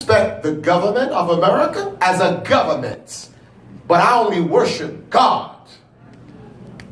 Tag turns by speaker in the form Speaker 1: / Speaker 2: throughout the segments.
Speaker 1: respect the government of America as a government, but I only worship God.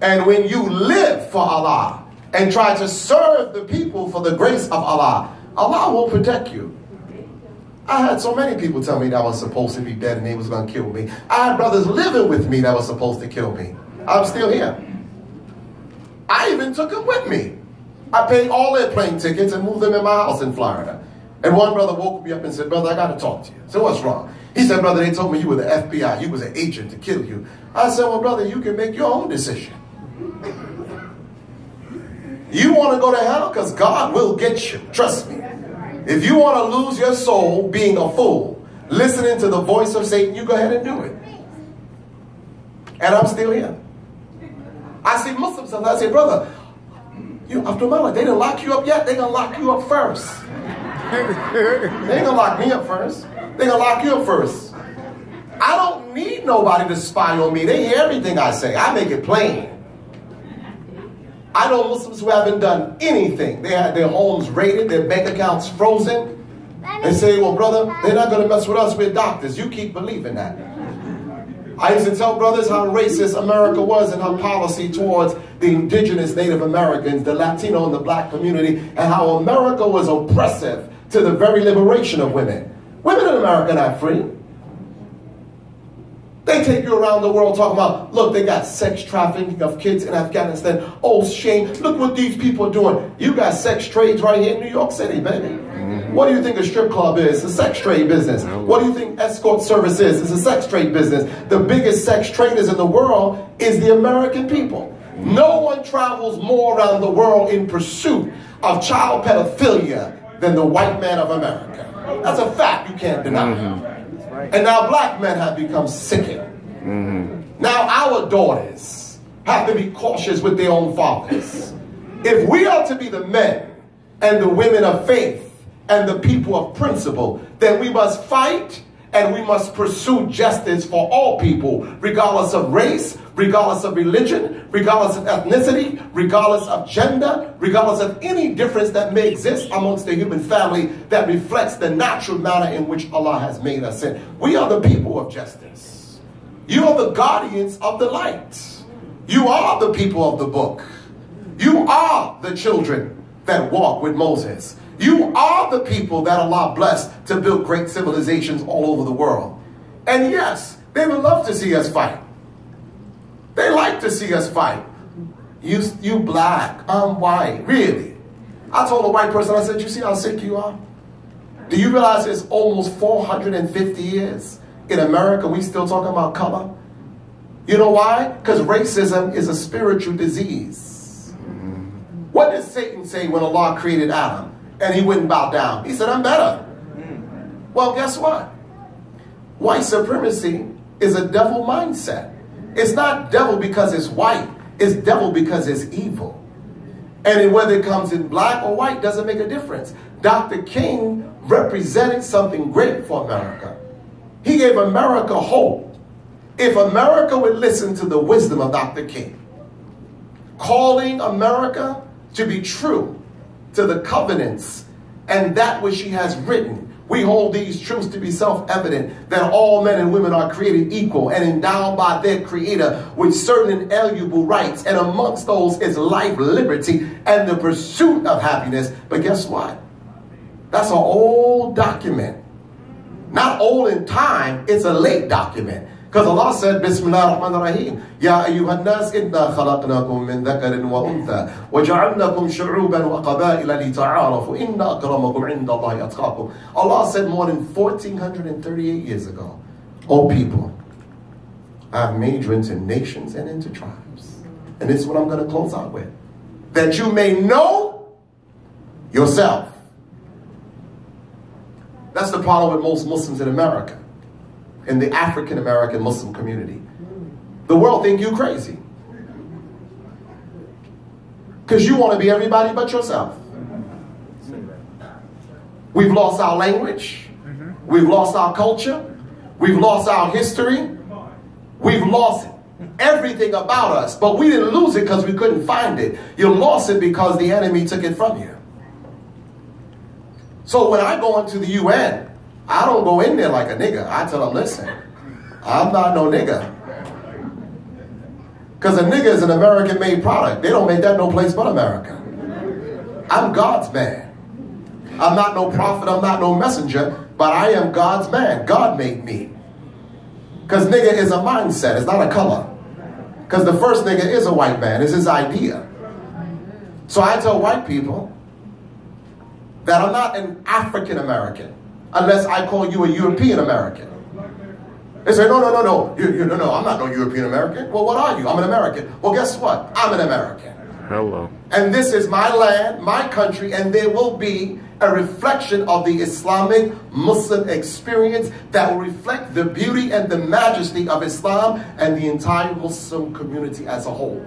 Speaker 1: And when you live for Allah and try to serve the people for the grace of Allah, Allah will protect you. I had so many people tell me that I was supposed to be dead and they was going to kill me. I had brothers living with me that was supposed to kill me. I'm still here. I even took them with me. I paid all their plane tickets and moved them in my house in Florida. And one brother woke me up and said, brother, I got to talk to you. I said, what's wrong? He said, brother, they told me you were the FBI. You was an agent to kill you. I said, well, brother, you can make your own decision. You want to go to hell? Because God will get you. Trust me. If you want to lose your soul being a fool, listening to the voice of Satan, you go ahead and do it. And I'm still here. I see Muslims sometimes say, brother, you Abdul Malik, they didn't lock you up yet? They're going to lock you up first. They ain't going to lock me up first. They're going to lock you up first. I don't need nobody to spy on me. They hear everything I say. I make it plain. I know Muslims who haven't done anything. They had their homes raided, their bank accounts frozen. They say, well, brother, they're not going to mess with us. We're doctors. You keep believing that. I used to tell brothers how racist America was and her policy towards the indigenous Native Americans, the Latino and the black community, and how America was oppressive to the very liberation of women. Women in America are not free. They take you around the world talking about, look, they got sex trafficking of kids in Afghanistan. Oh, shame. Look what these people are doing. You got sex trades right here in New York City, baby. What do you think a strip club is? It's a sex trade business. What do you think escort service is? It's a sex trade business. The biggest sex traders in the world is the American people. No one travels more around the world in pursuit of child pedophilia than the white man of America. That's a fact you can't deny. And now black men have become sickened. Now our daughters have to be cautious with their own fathers. If we are to be the men and the women of faith and the people of principle, then we must fight and we must pursue justice for all people, regardless of race, regardless of religion, regardless of ethnicity, regardless of gender, regardless of any difference that may exist amongst the human family that reflects the natural manner in which Allah has made us in. We are the people of justice. You are the guardians of the light. You are the people of the book. You are the children that walk with Moses. You are the people that Allah blessed to build great civilizations all over the world. And yes, they would love to see us fight. They like to see us fight. You black, I'm white, really. I told a white person, I said, you see how sick you are? Do you realize it's almost 450 years in America we still talking about color? You know why? Because racism is a spiritual disease. What did Satan say when Allah created Adam? And he wouldn't bow down. He said, I'm better. Well, guess what? White supremacy is a devil mindset. It's not devil because it's white. It's devil because it's evil. And whether it comes in black or white doesn't make a difference. Dr. King represented something great for America. He gave America hope. If America would listen to the wisdom of Dr. King, calling America to be true to the covenants and that which he has written. We hold these truths to be self-evident, that all men and women are created equal and endowed by their creator with certain inalienable rights, and amongst those is life, liberty, and the pursuit of happiness. But guess what? That's an old document. Not old in time, it's a late document. Because Allah said, Bismillah ar-Rahman ar-Rahim, Ya ayyuhan nas inna khalaqnakum min dhakarin wa untha wa ja'alnakum shu'uban wa qabaila li ta'arafu inna akramakum inda Allahi atqakum. Allah said more than 1438 years ago, O people, I've made you into nations and into tribes. And this is what I'm going to close out with. That you may know yourself. That's the problem with most Muslims in America. In the African-American Muslim community. The world think you crazy. Because you want to be everybody but yourself. We've lost our language. We've lost our culture. We've lost our history. We've lost everything about us. But we didn't lose it because we couldn't find it. You lost it because the enemy took it from you. So when I go into the UN, I don't go in there like a nigga. I tell them, listen, I'm not no nigga. Because a nigga is an American-made product. They don't make that no place but America. I'm God's man. I'm not no prophet, I'm not no messenger, but I am God's man. God made me. Because nigga is a mindset, it's not a color. Because the first nigga is a white man, it's his idea. So I tell white people that I'm not an African American unless I call you a European American. They say, no, I'm not no European American. Well, what are you? I'm an American. Well, guess what? I'm an American.
Speaker 2: Hello.
Speaker 1: And this is my land, my country, and there will be a reflection of the Islamic Muslim experience that will reflect the beauty and the majesty of Islam and the entire Muslim community as a whole.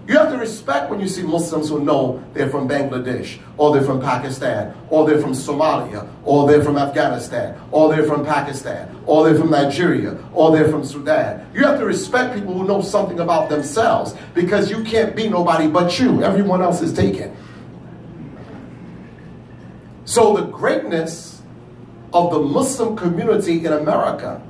Speaker 1: You have to respect when you see Muslims who know they're from Bangladesh, or they're from Pakistan, or they're from Somalia, or they're from Afghanistan, or they're from Pakistan, or they're from Nigeria, or they're from Sudan. You have to respect people who know something about themselves, because you can't be nobody but you. Everyone else is taken. So the greatness of the Muslim community in America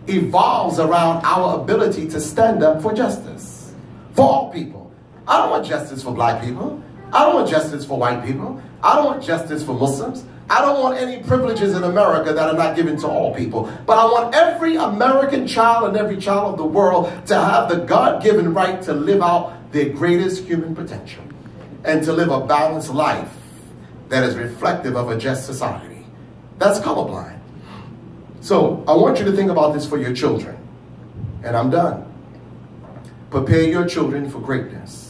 Speaker 1: evolves around our ability to stand up for justice for all people. I don't want justice for black people. I don't want justice for white people. I don't want justice for Muslims. I don't want any privileges in America that are not given to all people. But I want every American child and every child of the world to have the God-given right to live out their greatest human potential and to live a balanced life that is reflective of a just society. That's colorblind. So I want you to think about this for your children. And I'm done. Prepare your children for greatness.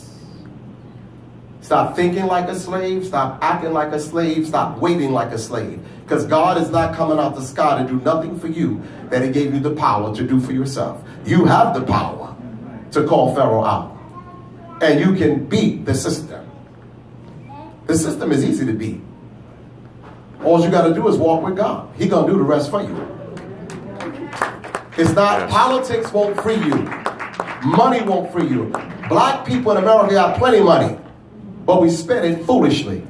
Speaker 1: Stop thinking like a slave. Stop acting like a slave. Stop waiting like a slave. Because God is not coming out the sky to do nothing for you that he gave you the power to do for yourself. You have the power to call Pharaoh out. And you can beat the system. The system is easy to beat. All you got to do is walk with God. He's going to do the rest for you. It's not, politics won't free you. Money won't free you. Black people in America got plenty of money, but we spend it foolishly.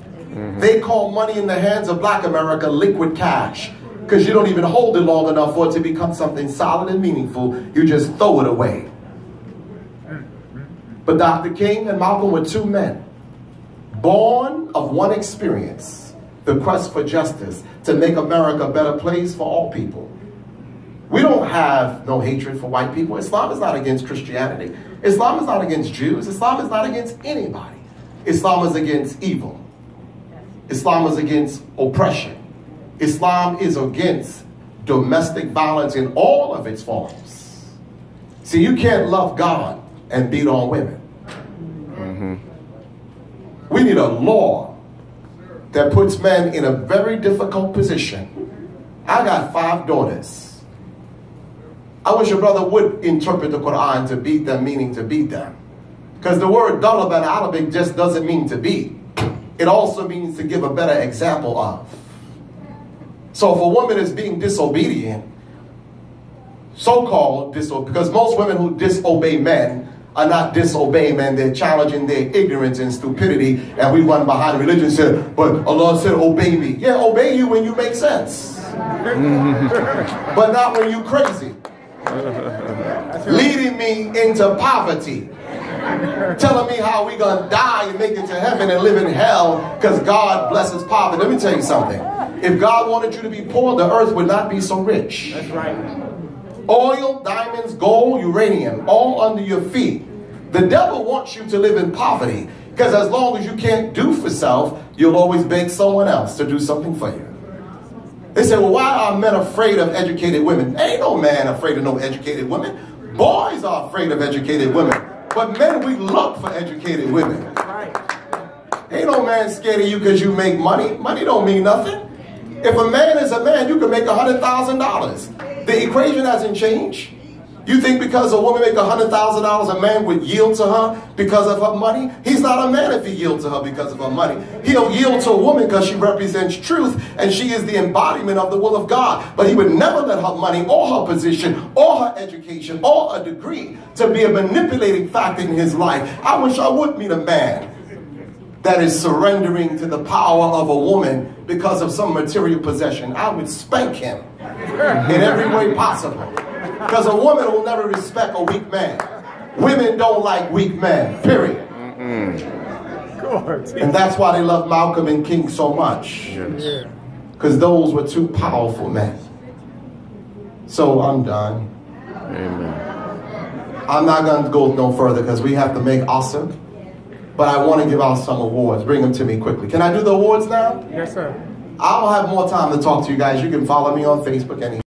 Speaker 1: They call money in the hands of black America liquid cash, because you don't even hold it long enough for it to become something solid and meaningful. You just throw it away. But Dr. King and Malcolm were two men, born of one experience, the quest for justice, to make America a better place for all people. We don't have no hatred for white people. Islam is not against Christianity. Islam is not against Jews. Islam is not against anybody. Islam is against evil. Islam is against oppression. Islam is against domestic violence in all of its forms. See, you can't love God and beat on women. We need a law that puts men in a very difficult position. I got 5 daughters. I wish your brother would interpret the Quran to beat them, meaning to beat them. Because the word dalab in Arabic just doesn't mean to beat. It also means to give a better example of. So if a woman is being disobedient, so-called disobedient, because most women who disobey men are not disobeying men, they're challenging their ignorance and stupidity, and we run behind religion and say, but Allah said obey me. Yeah, obey you when you make sense. But not when you crazy. Leading me into poverty, telling me how we gonna die and make it to heaven and live in hell because God blesses poverty. Let me tell you something. If God wanted you to be poor, the earth would not be so rich. That's right. Oil, diamonds, gold, uranium, all under your feet. The devil wants you to live in poverty because as long as you can't do for self, you'll always beg someone else to do something for you. They say, well, why are men afraid of educated women? Ain't no man afraid of no educated women. Boys are afraid of educated women. But men, we look for educated women. Ain't no man scared of you because you make money. Money don't mean nothing. If a man is a man, you can make $100,000. The equation hasn't changed. You think because a woman make $100,000, a man would yield to her because of her money? He's not a man if he yields to her because of her money. He'll yield to a woman because she represents truth and she is the embodiment of the will of God. But he would never let her money or her position or her education or a degree to be a manipulating factor in his life. I wish I would meet a man that is surrendering to the power of a woman because of some material possession, I would spank him in every way possible. Because a woman will never respect a weak man. Women don't like weak men, period. And that's why they love Malcolm and King so much. Because those were two powerful men. So I'm done.
Speaker 2: Amen.
Speaker 1: I'm not going to go no further because we have to make awesome. But I want to give out some awards. Bring them to me quickly. Can I do the awards now?
Speaker 3: Yes, sir.
Speaker 1: I'll have more time to talk to you guys. You can follow me on Facebook.